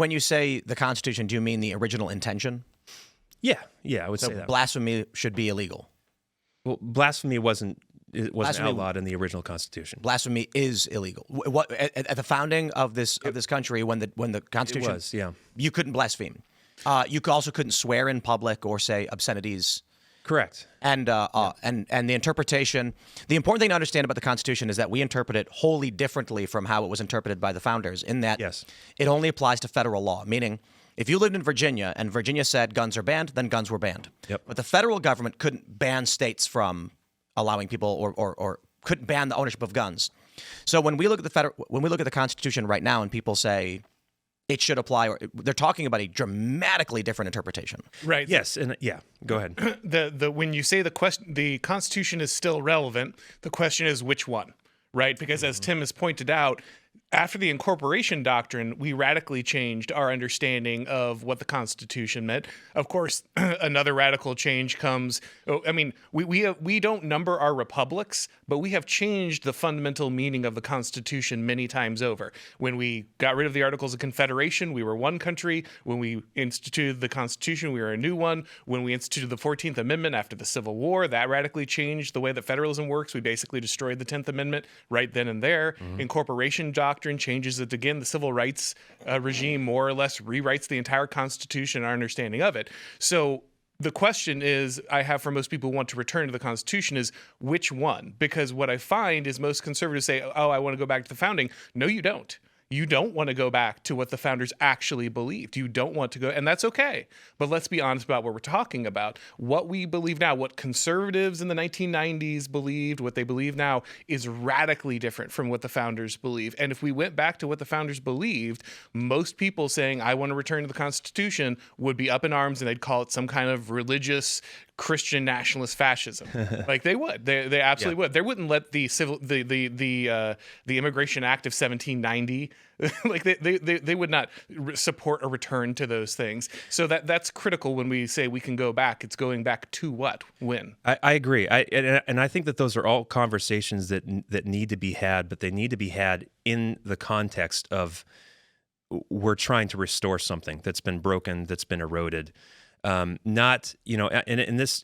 when you say the Constitution, do you mean the original intention? Yeah, I would So say that. blasphemy should be illegal. Well, blasphemy wasn't Blasphemy- outlawed in the original Constitution. Blasphemy is illegal. What at the founding of this country, when the Constitution It was, yeah. you couldn't blaspheme. You also couldn't swear in public or say obscenities. Correct. And the interpretation. The important thing to understand about the Constitution is that we interpret it wholly differently from how it was interpreted by the founders. In that, Yes. it only applies to federal law. Meaning, if you lived in Virginia and Virginia said guns are banned, then guns were banned. Yep. But the federal government couldn't ban states from allowing people or couldn't ban the ownership of guns. So when we look at the Constitution right now and people say it should apply, or they're talking about a dramatically different interpretation. Right. Yes, and go ahead. When you say the Constitution is still relevant, the question is which one, right? Because as Tim has pointed out, after the incorporation doctrine, we radically changed our understanding of what the Constitution meant. Of course, another radical change comes. I mean, we don't number our republics, but we have changed the fundamental meaning of the Constitution many times over. When we got rid of the Articles of Confederation, we were one country. When we instituted the Constitution, we were a new one. When we instituted the 14th Amendment after the Civil War, that radically changed the way that federalism works. We basically destroyed the 10th Amendment right then and there. Incorporation doctrine changes it again. The civil rights regime more or less rewrites the entire Constitution and our understanding of it. So the question is, I have for most people who want to return to the Constitution is which one? Because what I find is most conservatives say, oh, I want to go back to the founding. No, you don't. You don't want to go back to what the founders actually believed. You don't want to go, and that's okay. But let's be honest about what we're talking about. What we believe now, what conservatives in the 1990s believed, what they believe now is radically different from what the founders believe. And if we went back to what the founders believed, most people saying, I want to return to the Constitution would be up in arms and they'd call it some kind of religious Christian nationalist fascism. Like they would. They absolutely would. They wouldn't let the Immigration Act of 1790 like they would not support a return to those things. So that's critical when we say we can go back. It's going back to what? When? I agree. I think that those are all conversations that need to be had, but they need to be had in the context of we're trying to restore something that's been broken, that's been eroded. Not, in this,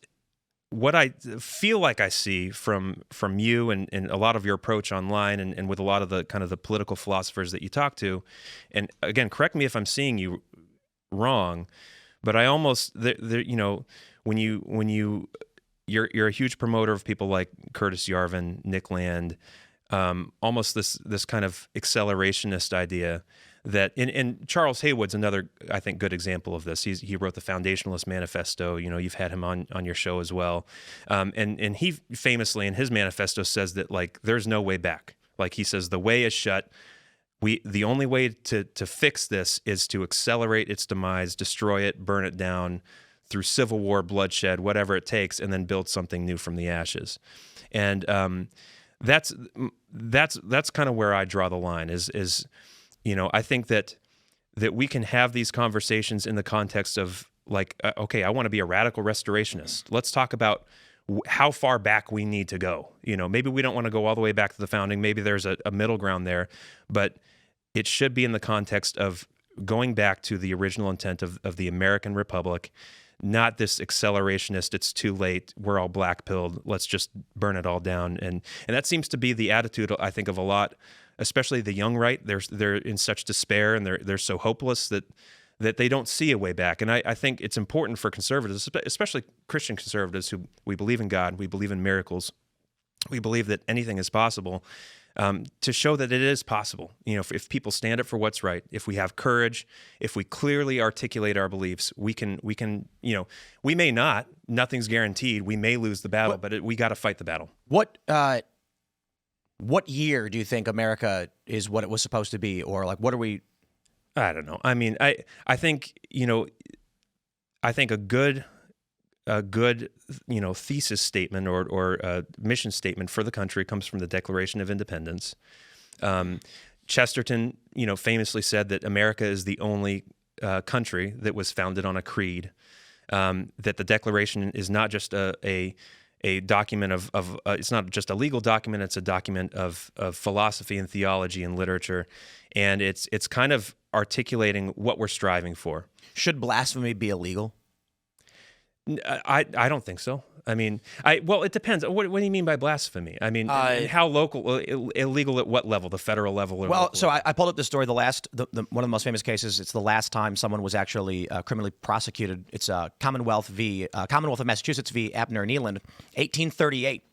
what I feel like I see from you and a lot of your approach online and with a lot of the kind of the political philosophers that you talk to, and again, correct me if I'm seeing you wrong, but I almost, when you're a huge promoter of people like Curtis Yarvin, Nick Land, almost this kind of accelerationist idea that, and Charles Haywood's another, I think, good example of this. He wrote the Foundationalist Manifesto. You've had him on your show as well. And he famously in his manifesto says that, like, there's no way back. Like, he says the way is shut. The only way to fix this is to accelerate its demise, destroy it, burn it down through civil war, bloodshed, whatever it takes, and then build something new from the ashes. And that's kind of where I draw the line is I think that we can have these conversations in the context of, like, okay, I want to be a radical restorationist. Let's talk about how far back we need to go. Maybe we don't want to go all the way back to the founding. Maybe there's a middle ground there, but it should be in the context of going back to the original intent of the American Republic, not this accelerationist, it's too late, we're all black-pilled, let's just burn it all down. And that seems to be the attitude, I think, of a lot, especially the young right. They're in such despair and they're so hopeless that they don't see a way back. And I think it's important for conservatives, especially Christian conservatives, who we believe in God, we believe in miracles, we believe that anything is possible, to show that it is possible. If people stand up for what's right, if we have courage, if we clearly articulate our beliefs, we can. We may not. Nothing's guaranteed. We may lose the battle, but we got to fight the battle. What year do you think America is what it was supposed to be, or like what are we? I don't know. I mean, I think I think a good thesis statement or a mission statement for the country comes from the Declaration of Independence. Chesterton, famously said that America is the only country that was founded on a creed. That the Declaration is not just a document of it's not just a legal document, it's a document of philosophy and theology and literature. And it's kind of articulating what we're striving for. Should blasphemy be illegal? I don't think so. I mean, well, it depends. What do you mean by blasphemy? I mean, and how local, illegal at what level? The federal level? Or Well, local so level? I pulled up this story. One of the most famous cases. It's the last time someone was actually criminally prosecuted. It's Commonwealth of Massachusetts v. Abner Nealand, 1838,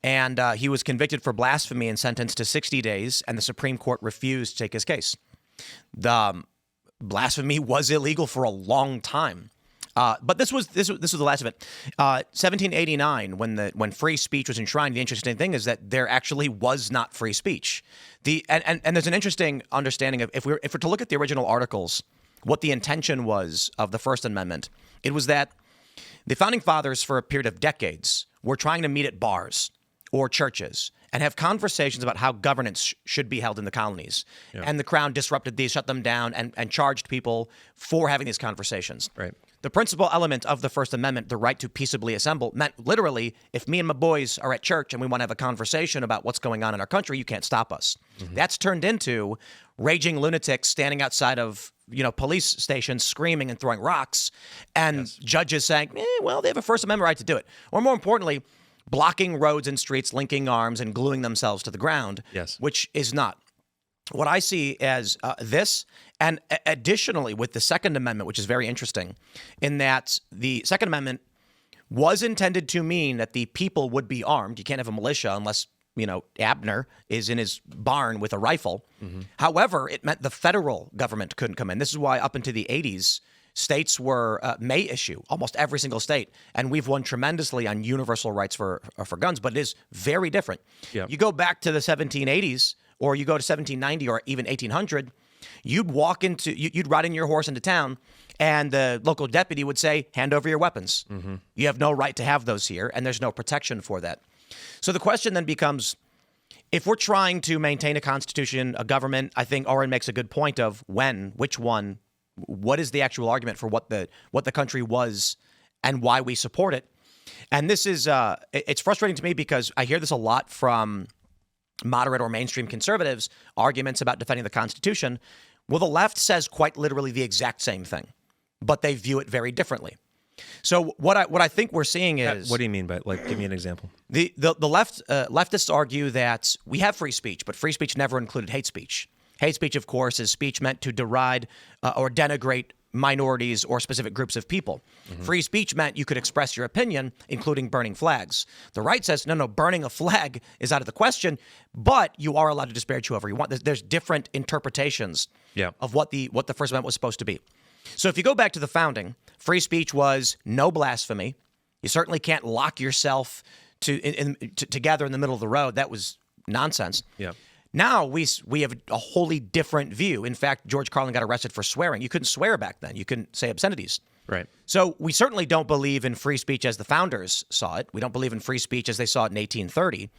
and he was convicted for blasphemy and sentenced to 60 days. And the Supreme Court refused to take his case. The blasphemy was illegal for a long time. But this was the last of it. 1789, when free speech was enshrined. The interesting thing is that there actually was not free speech. And there's an interesting understanding of if we're to look at the original articles, what the intention was of the First Amendment. It was that the founding fathers, for a period of decades, were trying to meet at bars or churches and have conversations about how governance should be held in the colonies. Yeah. And the Crown disrupted these, shut them down, and charged people for having these conversations. Right. The principal element of the First Amendment, the right to peaceably assemble, meant literally, if me and my boys are at church and we want to have a conversation about what's going on in our country, you can't stop us. Mm-hmm. That's turned into raging lunatics standing outside of police stations screaming and throwing rocks, and judges saying, well, they have a First Amendment right to do it. Or more importantly, blocking roads and streets, linking arms, and gluing themselves to the ground, which is not. What I see as this, and additionally with the Second Amendment, which is very interesting, in that the Second Amendment was intended to mean that the people would be armed. You can't have a militia unless, Abner is in his barn with a rifle. Mm-hmm. However, it meant the federal government couldn't come in. This is why up into the 80s, states may issue, almost every single state, and we've won tremendously on universal rights for guns, but it is very different. Yep. You go back to the 1780s, or you go to 1790 or even 1800, you'd ride in your horse into town, and the local deputy would say, hand over your weapons. Mm-hmm. You have no right to have those here, and there's no protection for that. So the question then becomes, if we're trying to maintain a constitution, a government, I think Auron makes a good point of which one, what is the actual argument for what the country was and why we support it. And this is, it's frustrating to me because I hear this a lot from moderate or mainstream conservatives, arguments about defending the Constitution. Well, the left says quite literally the exact same thing, but they view it very differently. So what I think we're seeing is... What do you mean by, give me an example? The leftists argue that we have free speech, but free speech never included hate speech. Hate speech, of course, is speech meant to deride or denigrate minorities or specific groups of people. Mm-hmm. Free speech meant you could express your opinion, including burning flags. The right says, no, burning a flag is out of the question, but you are allowed to disparage whoever you want. There's different interpretations of what the First Amendment was supposed to be. So if you go back to the founding, free speech was no blasphemy. You certainly can't lock yourself together in the middle of the road. That was nonsense. Yeah. Now we have a wholly different view. In fact, George Carlin got arrested for swearing. You couldn't swear back then. You couldn't say obscenities. Right. So we certainly don't believe in free speech as the founders saw it. We don't believe in free speech as they saw it in 1830.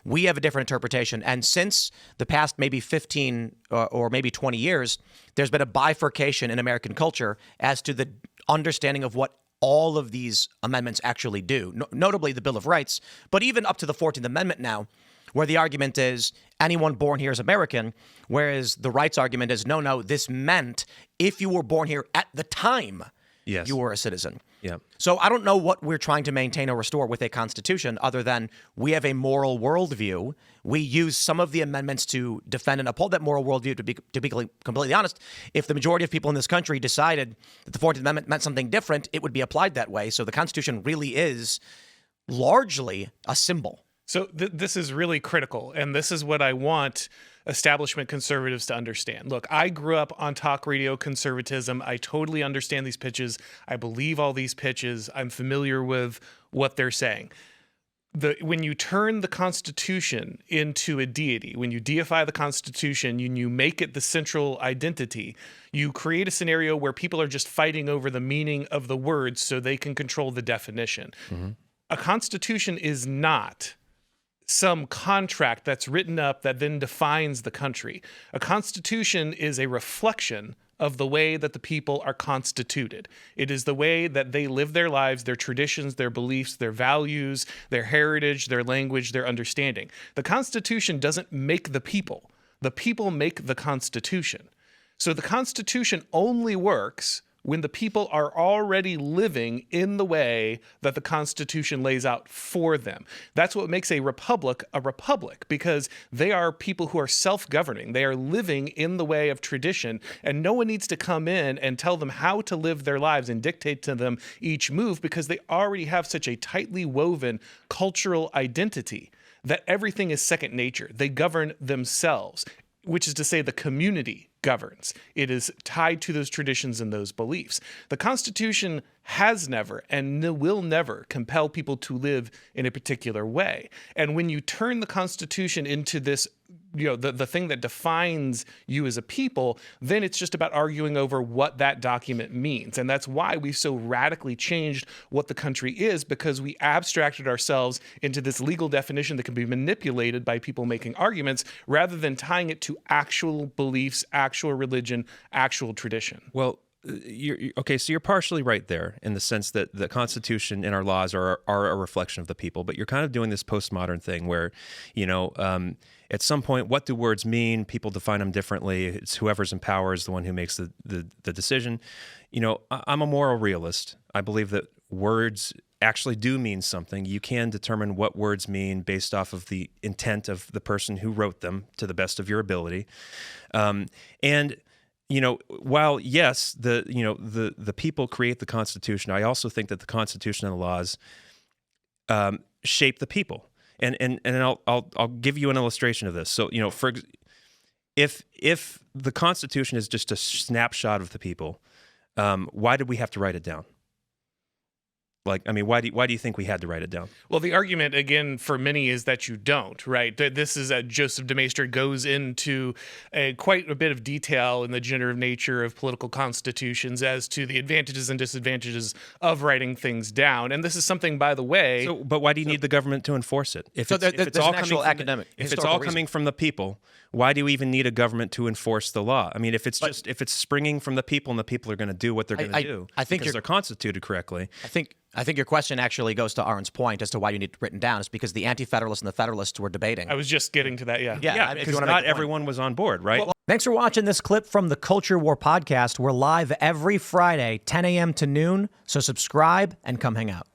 We have a different interpretation. And since the past maybe 15 or maybe 20 years, there's been a bifurcation in American culture as to the understanding of what all of these amendments actually do, notably the Bill of Rights, but even up to the 14th Amendment now, where the argument is anyone born here is American, whereas the rights argument is no, this meant if you were born here at the time, you were a citizen. Yeah. So I don't know what we're trying to maintain or restore with a constitution other than we have a moral worldview. We use some of the amendments to defend and uphold that moral worldview. To be completely honest, if the majority of people in this country decided that the 14th Amendment meant something different, it would be applied that way. So the Constitution really is largely a symbol. So this is really critical, and this is what I want establishment conservatives to understand. Look, I grew up on talk radio conservatism. I totally understand these pitches. I believe all these pitches. I'm familiar with what they're saying. When you turn the Constitution into a deity, when you deify the Constitution, you make it the central identity, you create a scenario where people are just fighting over the meaning of the words so they can control the definition. Mm-hmm. A Constitution is not some contract that's written up that then defines the country. A constitution is a reflection of the way that the people are constituted. It is the way that they live their lives, their traditions, their beliefs, their values, their heritage, their language, their understanding. The Constitution doesn't make the people. The people make the Constitution. So the Constitution only works when the people are already living in the way that the Constitution lays out for them. That's what makes a republic, because they are people who are self-governing. They are living in the way of tradition, and no one needs to come in and tell them how to live their lives and dictate to them each move, because they already have such a tightly woven cultural identity that everything is second nature. They govern themselves, which is to say the community governs. It is tied to those traditions and those beliefs. The Constitution has never and will never compel people to live in a particular way. And when you turn the Constitution into this, the thing that defines you as a people, then it's just about arguing over what that document means. And that's why we've so radically changed what the country is, because we abstracted ourselves into this legal definition that can be manipulated by people making arguments, rather than tying it to actual beliefs, actual religion, actual tradition. Well, okay, so you're partially right there in the sense that the Constitution and our laws are a reflection of the people, but you're kind of doing this postmodern thing where, at some point, what do words mean? People define them differently. It's whoever's in power is the one who makes the decision. I'm a moral realist. I believe that words actually do mean something. You can determine what words mean based off of the intent of the person who wrote them to the best of your ability. While yes, the people create the Constitution, I also think that the Constitution and the laws shape the people. And I'll give you an illustration of this. So if the Constitution is just a snapshot of the people, why did we have to write it down? Why do you think we had to write it down? Well, the argument, again, for many is that you don't, right? This is Joseph de Maistre goes into quite a bit of detail in the generative nature of political constitutions as to the advantages and disadvantages of writing things down. And this is something, by the way... But why do you need the government to enforce it? If it's all coming from the people, why do you even need a government to enforce the law? I mean, if it's springing from the people and the people are going to do what they're going to do because they're constituted correctly... I think your question actually goes to Auron's point as to why you need it written down. Is because the Anti-Federalists and the Federalists were debating. I was just getting to that, yeah. Yeah, because not everyone was on board, right? Well, thanks for watching this clip from the Culture War podcast. We're live every Friday, 10 a.m. to noon, so subscribe and come hang out.